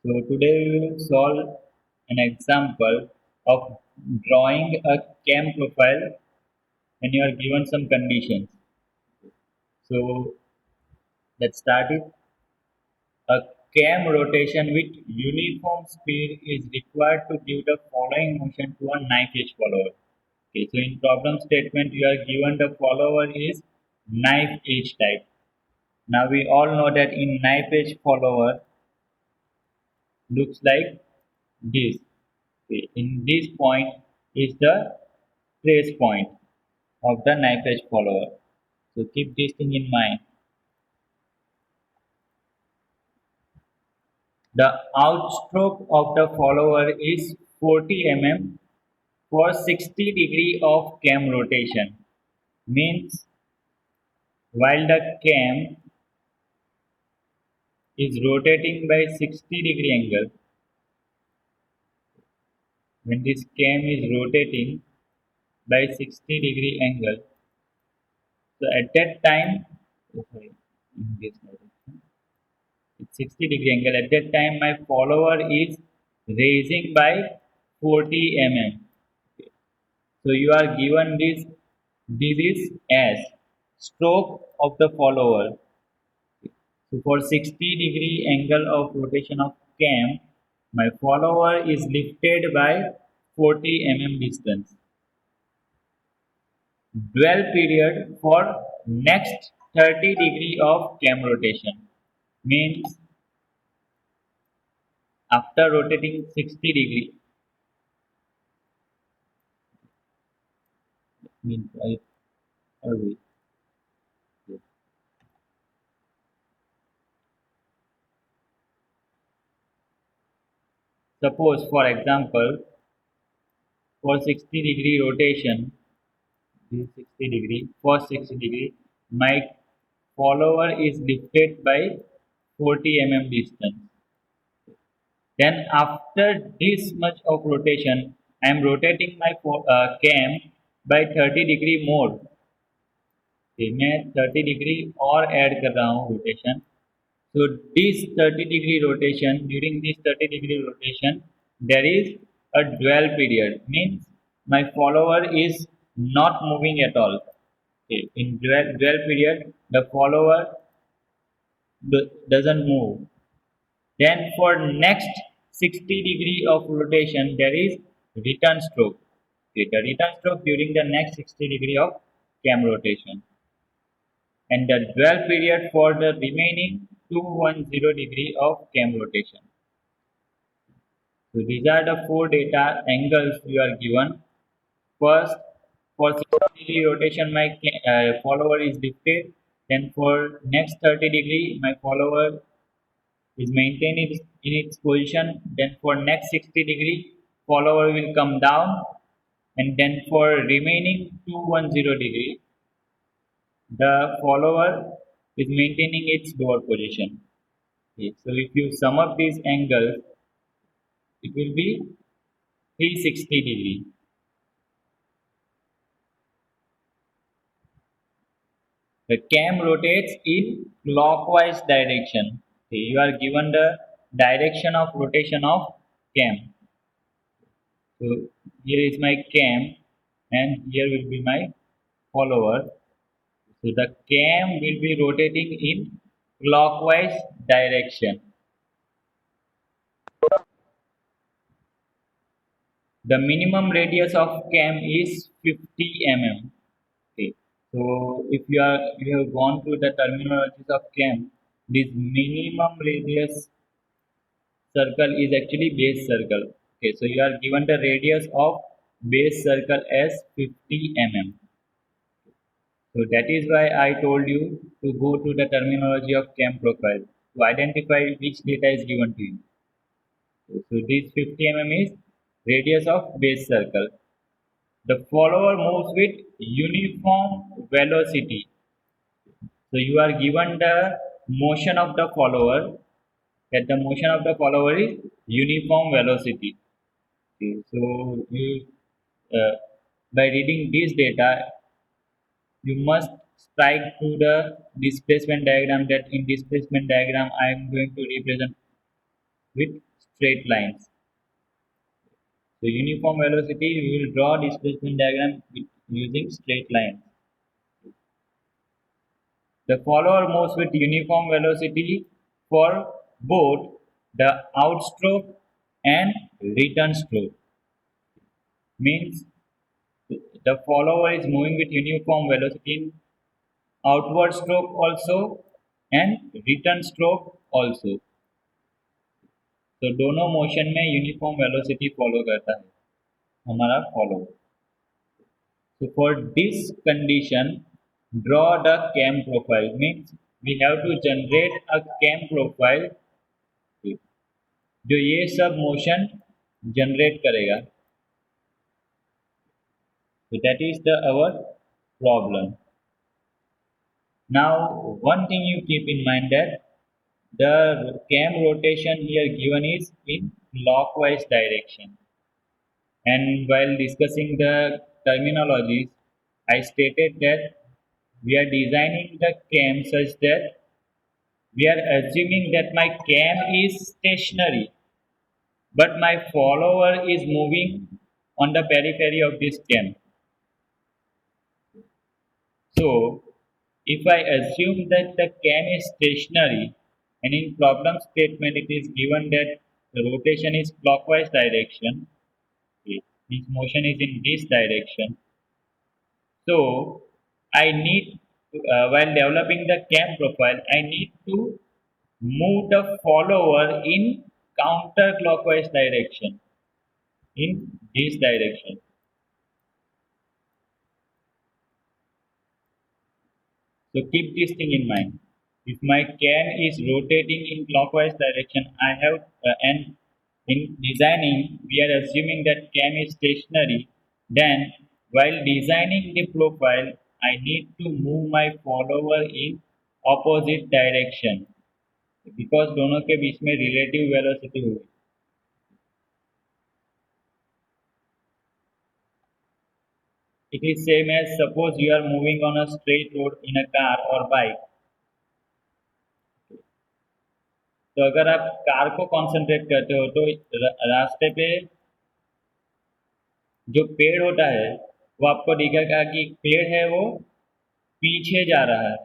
So today we will solve an example of drawing a cam profile when you are given some conditions. So let's start it. A cam rotation with uniform speed is required to give the following motion to a knife edge follower. Okay, so in problem statement you are given the follower is knife edge type. Now we all know that in knife edge follower looks like this. Okay, in this point is the trace point of the knife edge follower. So keep this thing in mind. The outstroke of the follower is 40 mm for 60 degree of cam rotation. Means while the cam is rotating by 60 degree angle, when this cam is rotating by 60 degree angle, so at that time, sorry, in this direction, it's 60 degree angle. At that time, my follower is raising by 40 mm. So you are given this is as stroke of the follower. So for 60 degree angle of rotation of cam, my follower is lifted by 40 mm distance. Dwell period for next 30 degree of cam rotation means after rotating 60 degree means I always suppose for example for 60 degree rotation this 60 degree for 60 degree my follower is lifted by 40 mm distance. Then after this much of rotation I am rotating my cam by 30 degree more. मैं 30 degree और add कर रहा हूँ rotation. So this 30 degree rotation, during this 30 degree rotation, there is a dwell period. Means my follower is not moving at all. Okay. In dwell period, the follower doesn't move. Then for next 60 degree of rotation, there is return stroke. Okay. The return stroke during the next 60 degree of cam rotation. And the dwell period for the remaining 210 degree of cam rotation. So these are the four data angles you are given. First, for 60 degree rotation, my follower is lifted. Then for next 30 degree, my follower is maintained in its position. Then for next 60 degree, follower will come down. And then for remaining 210 degree, the follower is maintaining its lower position. Okay, so if you sum up these angles, it will be 360 degree. The cam rotates in clockwise direction. Okay, you are given the direction of rotation of cam. So here is my cam and here will be my follower. So the cam will be rotating in clockwise direction. The minimum radius of cam is 50 mm. Okay. So if you have gone through the terminologies of cam, this minimum radius circle is actually base circle. Okay, so you are given the radius of base circle as 50 mm. So that is why I told you to go to the terminology of cam profile to identify which data is given to you. So this 50 mm is radius of base circle. The follower moves with uniform velocity. So you are given the motion of the follower, that the motion of the follower is uniform velocity. Okay, so you by reading this data, you must strike to the displacement diagram. That in displacement diagram, I am going to represent with straight lines. So uniform velocity, we will draw displacement diagram using straight lines. The follower moves with uniform velocity for both the outstroke and return stroke. Means the follower is moving with uniform velocity in outward stroke also and return stroke also. तो दोनों motion में uniform velocity follow करता है हमारा follower. So for this condition, draw the cam profile. Means we have to generate a cam profile जो ये सब motion generate करेगा. So that is the our problem. Now one thing you keep in mind that the cam rotation here given is in clockwise direction. And while discussing the terminologies, I stated that we are designing the cam such that we are assuming that my cam is stationary, but my follower is moving on the periphery of this cam. So, if I assume that the cam is stationary and in problem statement it is given that the rotation is clockwise direction, okay, this motion is in this direction. So, I need while developing the cam profile, I need to move the follower in counterclockwise direction in this direction. So keep this thing in mind. If my cam is rotating in clockwise direction, I have and in designing we are assuming that cam is stationary. Then while designing the profile, I need to move my follower in opposite direction because दोनों के बीच में relative velocity होगी. It is same as suppose you are moving on a straight road in a car or bike. तो अगर आप car को concentrate करते हो तो रास्ते पे जो पेड़ होता है वो आपको दिखेगा कि पेड़ है वो पीछे जा रहा है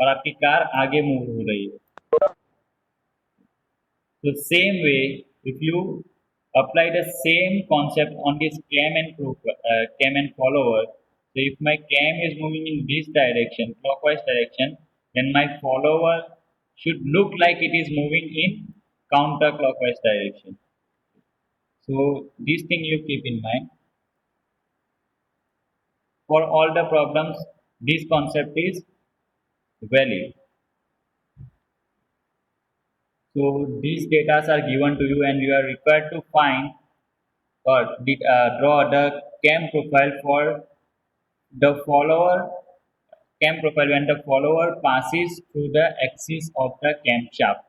और आपकी कार आगे मूव हो रही है. So same way, if you apply the same concept on this cam and follower, so if my cam is moving in this direction, clockwise direction, then my follower should look like it is moving in counterclockwise direction. So this thing you keep in mind. For all the problems, this concept is valid. So these data are given to you and you are required to find or draw the cam profile for the follower cam profile when the follower passes through the axis of the camshaft.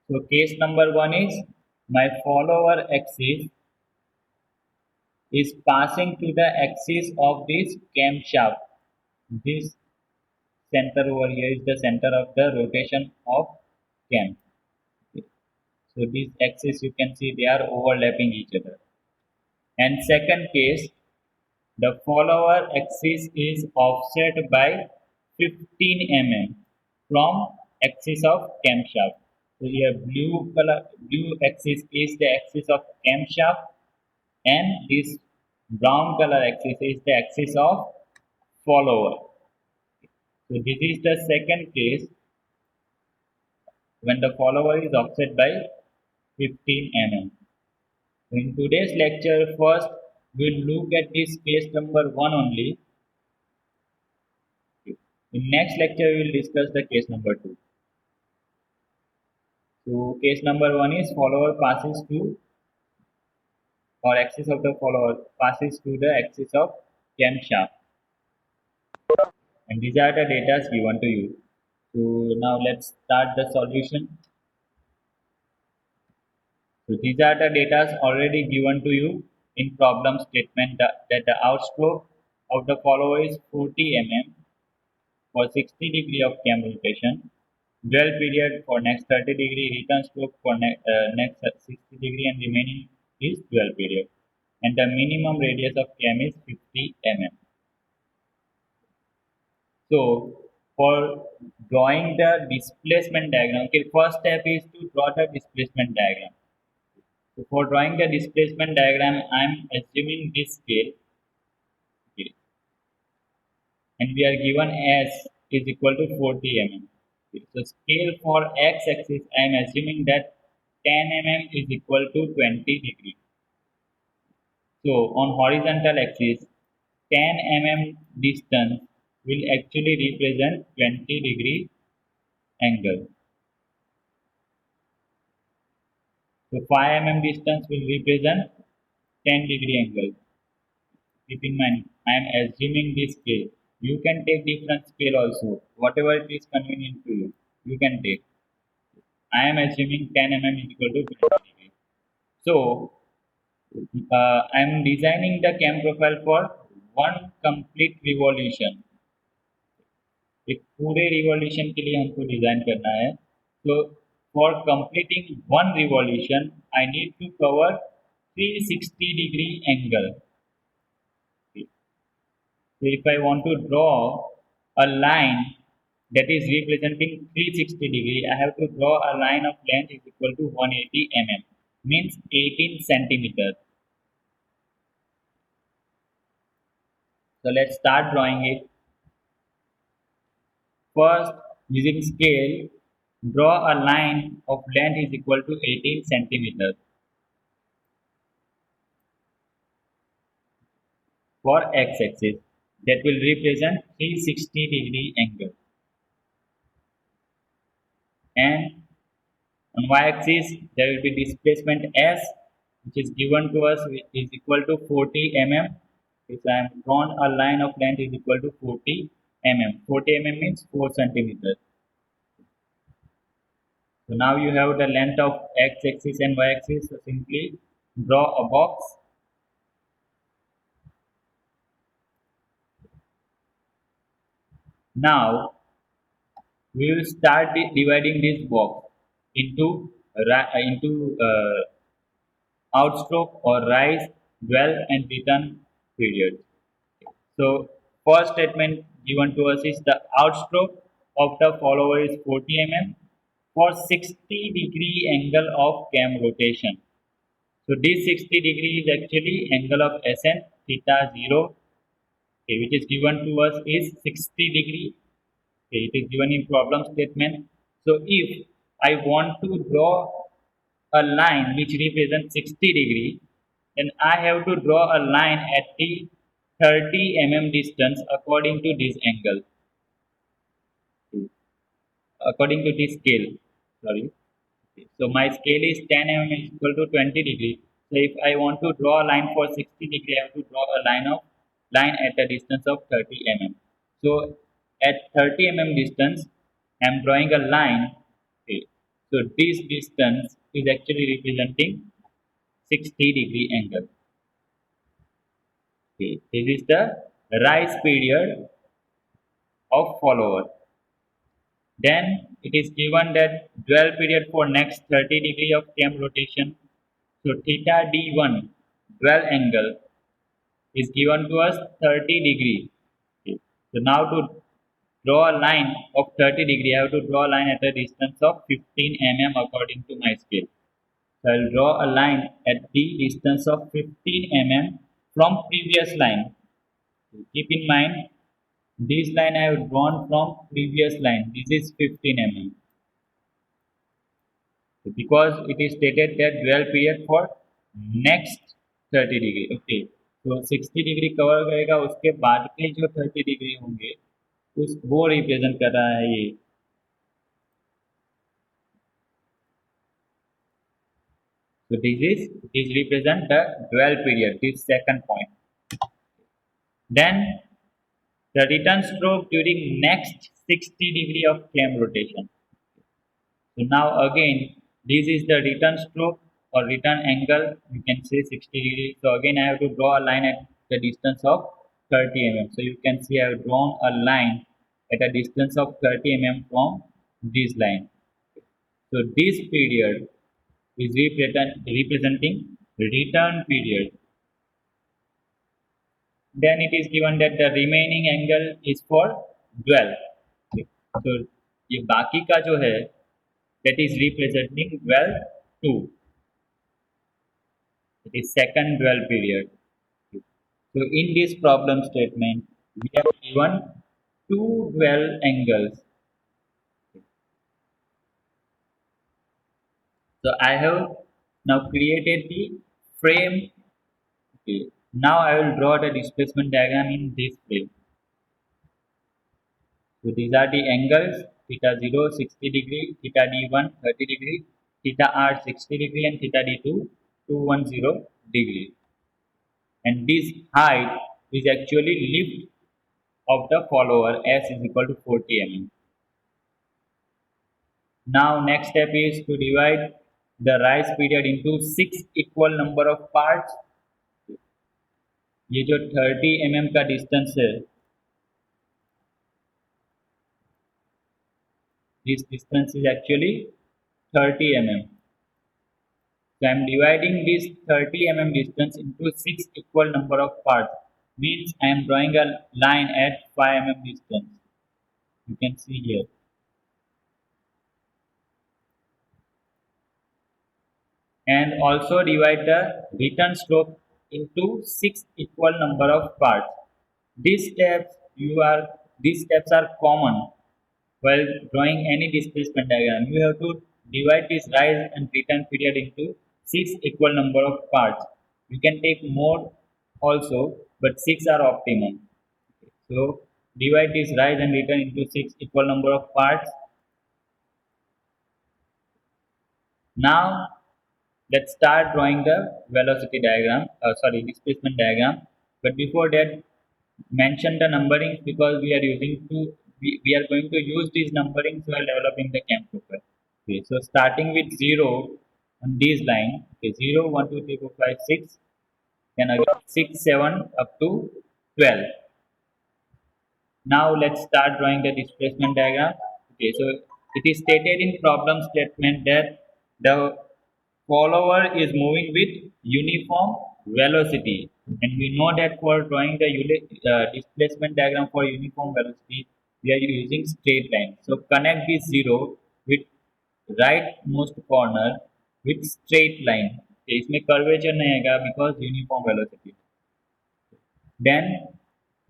So case number 1 is my follower axis is passing through the axis of this camshaft. This center over here is the center of the rotation of cam. So these axes you can see they are overlapping each other. And second case, the follower axis is offset by 15 mm from axis of camshaft. So here blue axis is the axis of camshaft and this brown color axis is the axis of follower. So this is the second case when the follower is offset by 15 mm. In today's lecture, first we'll look at this case number 1 only. In next lecture, we will discuss the case number 2. So case number 1 is follower passes to or axis of the follower passes to the axis of camshaft. And these are the data given to you. So now let's start the solution. So these are the data already given to you in problem statement that the outstroke of the follower is 40 mm for 60 degree of cam rotation. dwell period for next 30 degree, return stroke for next 60 degree, and remaining is dwell period. And the minimum radius of cam is 50 mm. So for drawing the displacement diagram, okay, first step is to draw the displacement diagram. So for drawing the displacement diagram, I am assuming this scale, okay, and we are given S is equal to 40 mm. Okay, so scale for x-axis, I am assuming that 10 mm is equal to 20 degree. So on horizontal axis, 10 mm distance will actually represent 20 degree angle. So 5 mm distance will represent 10 degree angle. Keep in mind, I am assuming this scale. You can take different scale also. Whatever it is convenient to you, you can take. I am assuming 10 mm is equal to 20 degree. So I am designing the cam profile for one complete revolution. एक पूरे revolution के लिए हमको design करना है. So for completing one revolution, I need to cover 360 degree angle. So if I want to draw a line that is representing 360 degree, I have to draw a line of length is equal to 180 mm, means 18 centimeters. So let's start drawing it. First, using scale, draw a line of length is equal to 18 centimeters for x-axis. That will represent 360 degree angle. And on y-axis, there will be displacement S, which is given to us, which is equal to 40 mm. If I am drawn a line of length is equal to 40 mm. 40 mm means 4 centimeters. So now you have the length of x-axis and y-axis. So simply draw a box. Now we will start dividing this box into outstroke or rise, dwell, and return periods. So first statement given to us is the outstroke of the follower is 40 mm for 60 degree angle of cam rotation. So this 60 degree is actually angle of ascent theta 0, okay, which is given to us is 60 degree. Okay, it is given in problem statement. So if I want to draw a line which represents 60 degree, then I have to draw a line at the 30 mm distance according to this angle, according to this scale. Sorry. So my scale is 10 mm is equal to 20 degree. So if I want to draw a line for 60 degree, I have to draw a line at a distance of 30 mm. So at 30 mm distance, I am drawing a line. Okay. So this distance is actually representing 60 degree angle. Okay. This is the rise period of follower. Then it is given that dwell period for next 30 degree of cam rotation. So theta d1 dwell angle is given to us 30 degree. Okay. So now to draw a line of 30 degree, I have to draw a line at a distance of 15 mm according to my scale. So I will draw a line at the distance of 15 mm from previous line. So keep in mind, this line I have drawn from previous line. This is 15 mm. So because it is stated that dwell period for next 30 degree. Okay. तो 60 degree cover करेगा, उसके बाद के जो 30 degree होंगे उस वो represent कर रहा है ये. So this represent the dwell period, this second point. Then the return stroke during next 60 degree of cam rotation. So now again, this is the return stroke or return angle. You can say 60 degrees. So again, I have to draw a line at the distance of 30 mm. So you can see I have drawn a line at a distance of 30 mm from this line. So this period is representing return period. Then it is given that the remaining angle is for dwell. So ये बाकी का जो है that is representing dwell 2. It is second dwell period. So in this problem statement, we have given two dwell angles. So I have now created the frame. Okay. Now I will draw the displacement diagram in this frame. So these are the angles theta 0 60 degree, theta d1 30 degree, theta r 60 degree and theta d2 210 degree. And this height is actually lift of the follower s is equal to 40 mm. Now next step is to divide the rise period into 6 equal number of parts. ये जो 30 mm का distance है, this distance is actually 30 mm. So I am dividing this 30 mm distance into 6 equal number of parts. Means I am drawing a line at 5 mm distance. You can see here. And also divide the return slope into 6 equal number of parts. These steps are common while drawing any displacement diagram. You have to divide this rise and return period into 6 equal number of parts. You can take more also, but 6 are optimum. So divide this rise and return into 6 equal number of parts. Now let's start drawing the velocity diagram, displacement diagram. But before that, mention the numberings because we are going to use these numberings while developing the cam profile. Okay, so starting with 0 on this line, okay, 0, 1, 2, 3, 4, 5, 6, then again 6, 7 up to 12. Now let's start drawing the displacement diagram. Okay, so it is stated in problem statement that the follower is moving with uniform velocity, and we know that for drawing the displacement diagram for uniform velocity, we are using straight line. So connect this 0 with rightmost corner with straight line. Okay, इसमें curvature नहीं आएगा because uniform velocity. Then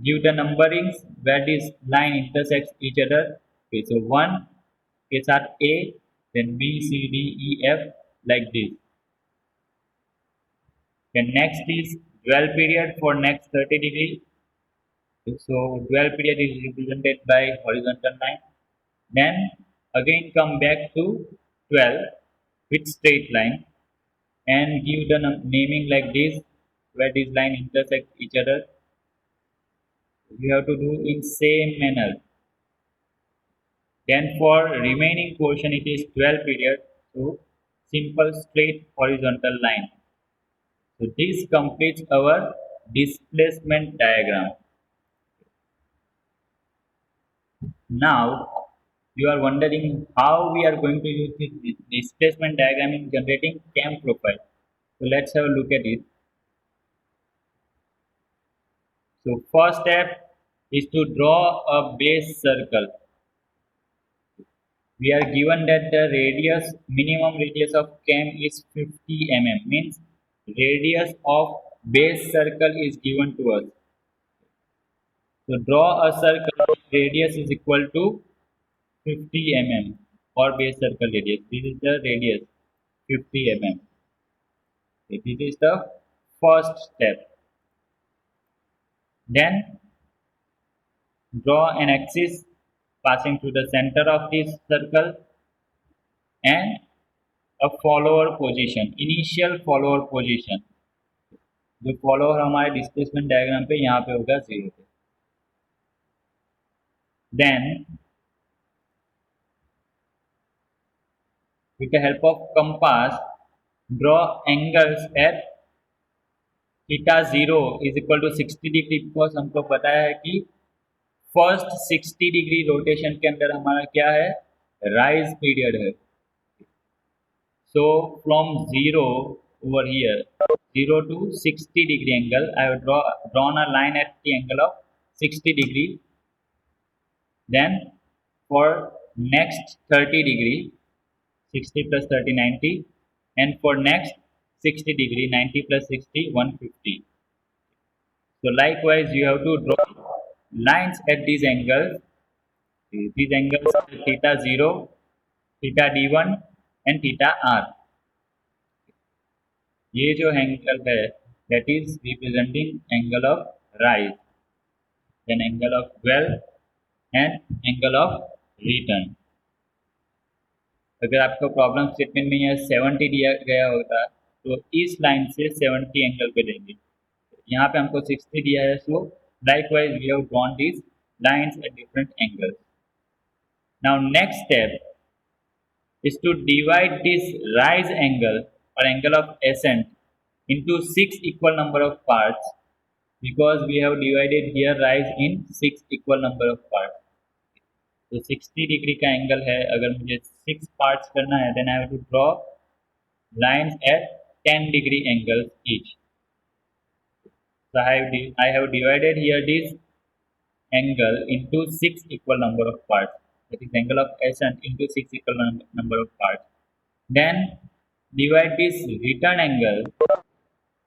give the numberings where this line intersects each other. Okay, so 1 is at A, then B, C, D, E, F like this. Then next is dwell period for next 30 degree. So dwell period is represented by horizontal line. Then again come back to 12 with straight line and give the naming like this where this line intersect each other. You have to do in same manner. Then for remaining portion it is 12 period. So simple straight horizontal line. So this completes our displacement diagram. Now you are wondering how we are going to use this displacement diagram in generating cam profile. So let's have a look at it. So first step is to draw a base circle. We are given that the minimum radius of cam is 50 mm, means radius of base circle is given to us. So draw a circle whose radius is equal to 50 mm for base circle radius. This is the radius 50 mm. Okay, this is the first step. Then draw an axis passing through the center of this circle and a follower position, initial follower position. जो follower हमारे displacement diagram पे यहाँ पे होगा 0 पे. Then with the help of compass draw angles at theta 0 is equal to 60 degree because हमको पता है कि फर्स्ट 60 डिग्री रोटेशन के अंदर हमारा क्या है rise period है. So from 0 over here, 0 to 60-degree angle, I have drawn a line at the angle of 60 degree. Then for next 30 degree, 60 plus 30, 90. And for next 60 degree, 90 plus 60, 150. So likewise, you have to draw lines at these angles. These angles are theta 0, theta D1 and theta R. ये जो angle है that is representing angle of rise, then angle of well and angle of return. अगर आपको problem statement में यह 70 दिया गया होता तो इस लाइन से 70 एंगल पे लेंगे. यहाँ पे हमको 60 दिया है, सो likewise we have drawn these lines at different angles. Now next step is to divide this rise angle or angle of ascent into 6 equal number of parts, because we have divided here rise in 6 equal number of parts. तो 60 degree का angle है, अगर मुझे 6 parts करना है then I have to draw lines at 10 degree angles each. So I have divided here this angle into 6 equal number of parts. That is angle of ascent into 6 equal number of parts. Then divide this return angle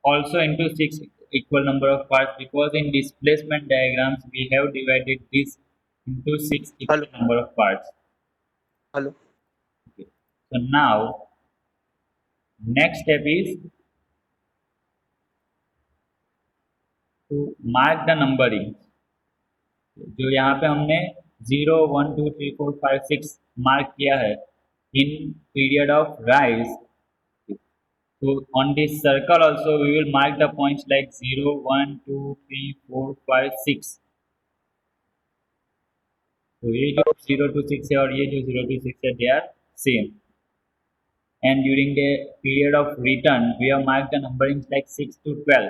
also into 6 equal number of parts, because in displacement diagrams we have divided this into 6 equal Hello. number of parts. Hello. Okay. So now next step is to mark the numbering. जो यहाँ पे हमने 0, 1, 2, 3, 4, 5, 6 mark किया है in period of rise. So on this circle also we will mark the points like 0, 1, 2, 3, 4, 5, 6. तो ये जो 0 to 6 है और ये जो 0 to 6 है they are same. And during the period of return we have marked the numberings like 6 to 12.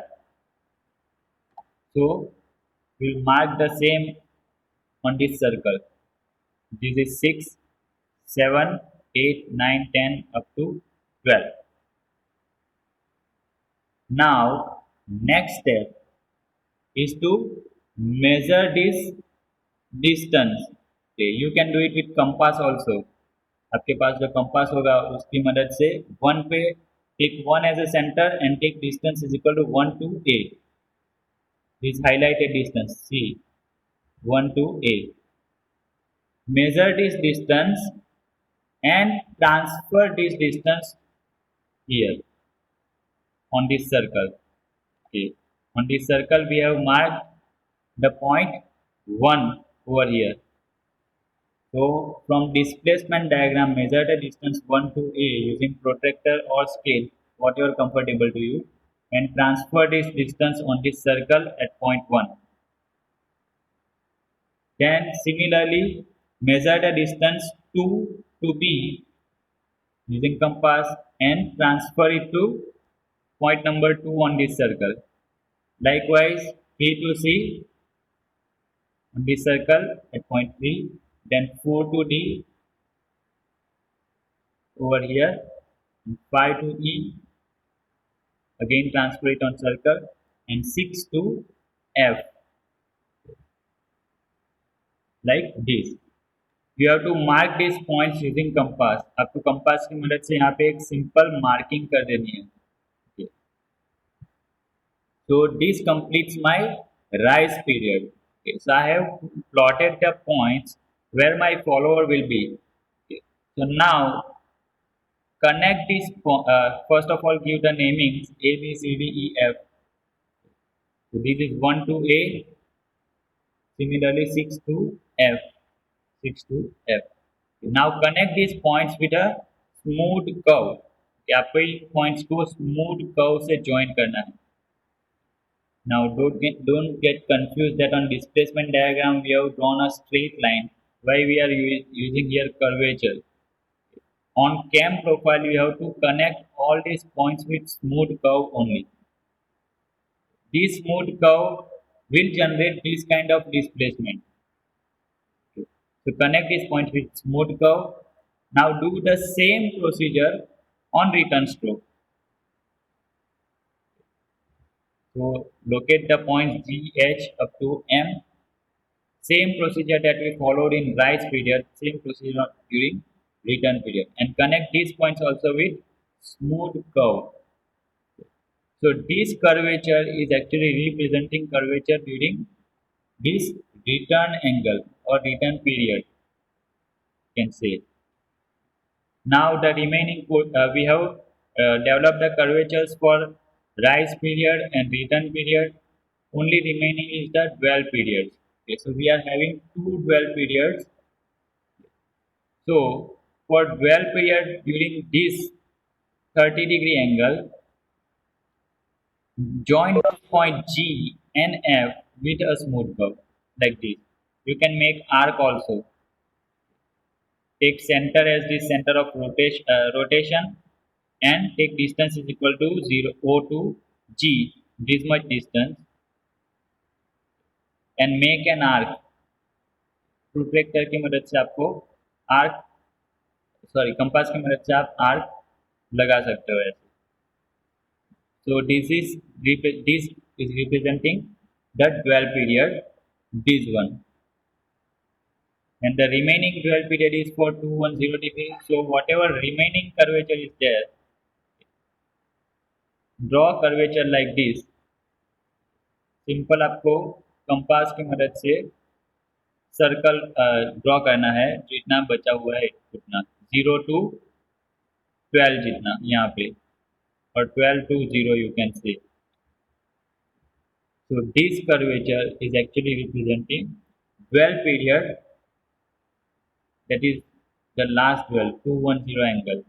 So we will mark the same on this circle. This is 6, 7, 8, 9, 10 up to 12. Now next step is to measure this distance. Okay, you can do it with compass also. आपके पास जो compass होगा उसकी मदद से 1 पे take 1 as a center and take distance is equal to 1 to A. This highlighted distance C, 1 to A. Measure this distance and transfer this distance here on this circle. Okay. On this circle we have marked the point 1 over here. So from displacement diagram measure the distance 1 to A using protractor or scale, whatever comfortable to you, and transfer this distance on this circle at point 1. Then similarly measure the distance 2 to B using compass and transfer it to point number 2 on this circle. Likewise B to C on this circle at point 3, then 4 to D over here, 5 to E, again transfer it on circle, and 6 to F, like this. You have to mark these points using compass. आपको compass की मदद से यहाँ पे एक simple marking कर देनी है. Okay. So this completes my rise period. Okay. So I have plotted the points where my follower will be. Okay. So now connect these. First of all, give the namings A, B, C, D, E, F. So this is 1 to A. Similarly, 6 to F. 6 to F. Now connect these points with a smooth curve. आपको इन points को smooth curve से join करना है. Now don't get confused that on displacement diagram we have drawn a straight line. Why we are using here curvature? On cam profile you have to connect all these points with smooth curve only. This smooth curve will generate this kind of displacement. So connect these points with smooth curve Now do the same procedure on return stroke. So locate the points G, H up to M. Same procedure that we followed in rise period, same procedure during return period. And connect these points also with smooth curve. So this curvature is actually representing curvature during this return angle or return period, you can say. Now the remaining we have developed the curvatures for rise period and return period. Only remaining is the dwell periods. Okay, so we are having two dwell periods. So for dwell period during this 30-degree angle, join the point G and F with a smooth curve like this. You can make arc also. Take center as the center of rotation and take distance is equal to 0 O to G, this much distance, and make an arc. Protractor की मदद से आपको arc sorry compass की मदद से आप arc लगा सकते हो ऐसे. So this is representing the dwell period, this one, and the remaining dwell period is for 210 degree. So whatever remaining curvature is there, draw curvature like this. Simple आपको compass की मदद से सर्कल ड्रॉ करना है जितना बचा हुआ है उतना 0 to 12 जितना यहाँ पे or 12 to 0 you can say. So this curvature is actually representing dwell period, that is the last dwell 210 angle.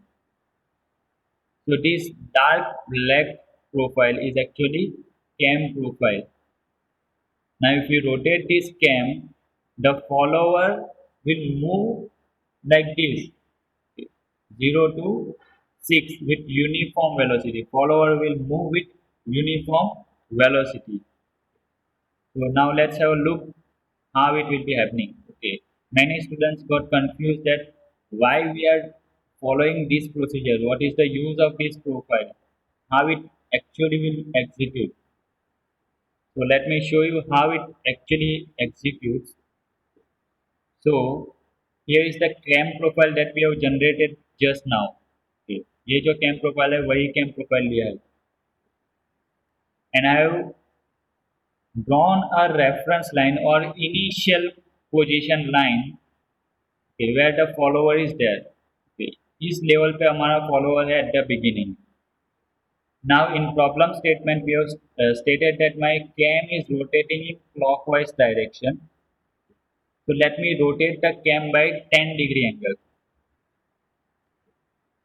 So this dark black profile is actually cam profile. Now if you rotate this cam, the follower will move like this 0 to 6 with uniform velocity. Follower will move with uniform velocity. So now let's have a look how it will be happening. Okay. Many students got confused that why we are following this procedure. What is the use of this profile? How it actually will execute. So let me show you how it actually executes. So here is the cam profile that we have generated just now. Okay. ये जो cam profile है वही cam profile लिया है. And I have drawn a reference line or initial position line, okay, where the follower is there. Okay. इस level पे हमारा follower है at the beginning. Now in problem statement we have stated that my cam is rotating in clockwise direction. So let me rotate the cam by 10-degree angle.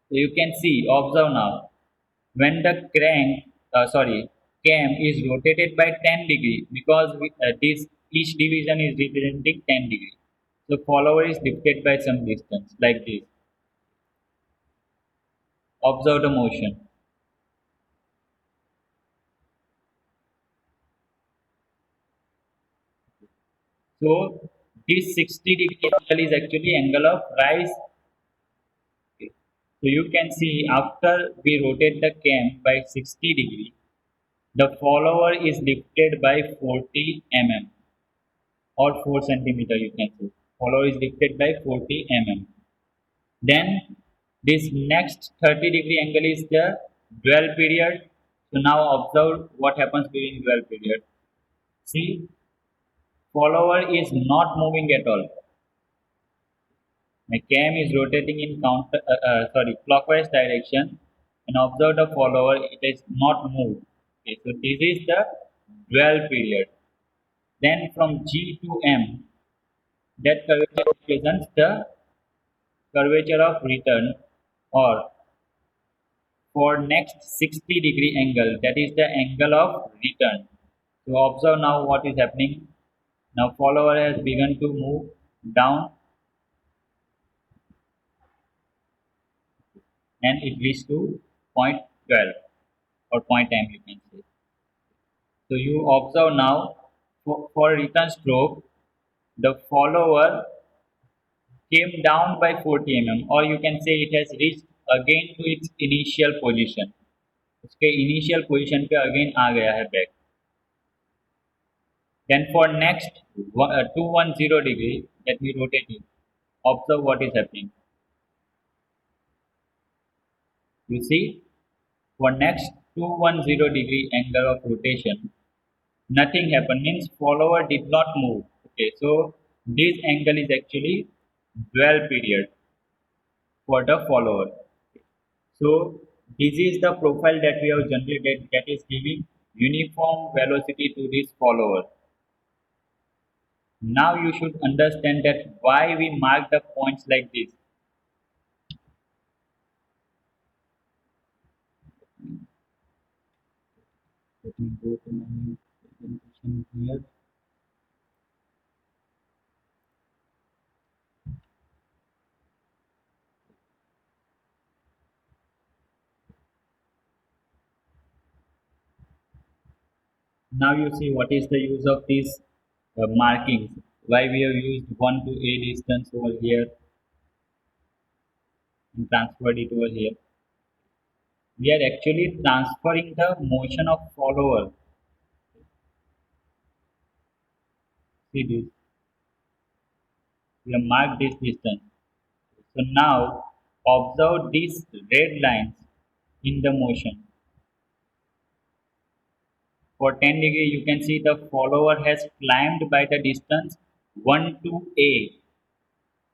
So you can see, observe now, when the cam is rotated by 10 degree because this each division is representing 10 degree. So follower is lifted by some distance like this. Observe the motion. So this 60-degree angle is actually angle of rise. Okay. So you can see after we rotate the cam by 60 degree, the follower is lifted by 40 mm or 4 centimeter you can say. Follower is lifted by 40 mm. Then this next 30-degree angle is the dwell period. So now observe what happens during dwell period. See, follower is not moving at all. My cam is rotating in clockwise direction, and observe the follower, it is not moved. Okay, so this is the dwell period. Then from G to M, that curvature represents the curvature of return, or for next 60-degree angle, that is the angle of return. So observe now what is happening. Now follower has begun to move down and it reached to point 12 or point M you can say. So you observe now for return stroke, the follower came down by 40 mm, or you can say it has reached again to its initial position. उसके initial position पे again आ गया है back. Then for next 210 degree, let me rotate it. Observe what is happening. You see, for next 210 degree angle of rotation, nothing happened. Means follower did not move. Okay, so this angle is actually dwell period for the follower. So this is the profile that we have generated, that is giving uniform velocity to this follower. Now you should understand that why we mark the points like this. Let me go to my presentation here. Now you see what is the use of these markings. Why we have used 1 to a distance over here and transferred it over here. We are actually transferring the motion of follower. See this. We have marked this distance. So now observe these red lines in the motion. For 10 degree, you can see the follower has climbed by the distance 1 to A.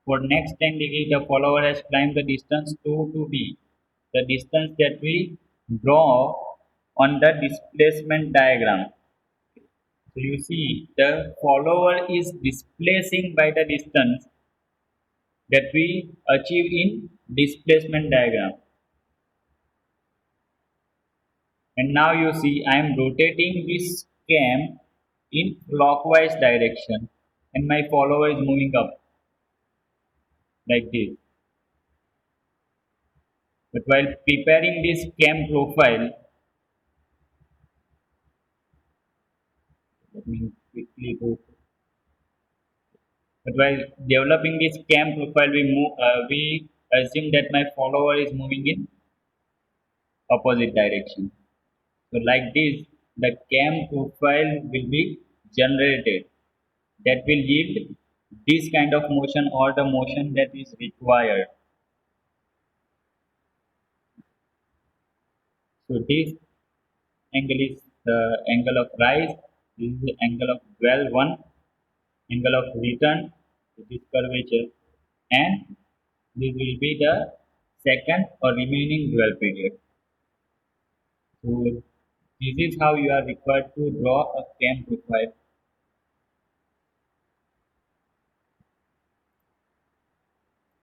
For next 10 degree, the follower has climbed the distance 2 to B. The distance that we draw on the displacement diagram. So you see the follower is displacing by the distance that we achieve in displacement diagram. And now you see I am rotating this cam in clockwise direction and my follower is moving up like this. But while preparing this cam profile, let me quickly go. But while developing this cam profile, we assume that my follower is moving in opposite direction. So like this, the cam profile will be generated that will yield this kind of motion or the motion that is required. So this angle is the angle of rise, this is the angle of dwell 1, angle of return, this is curvature, and this will be the second or remaining dwell period. So this is how you are required to draw a cam profile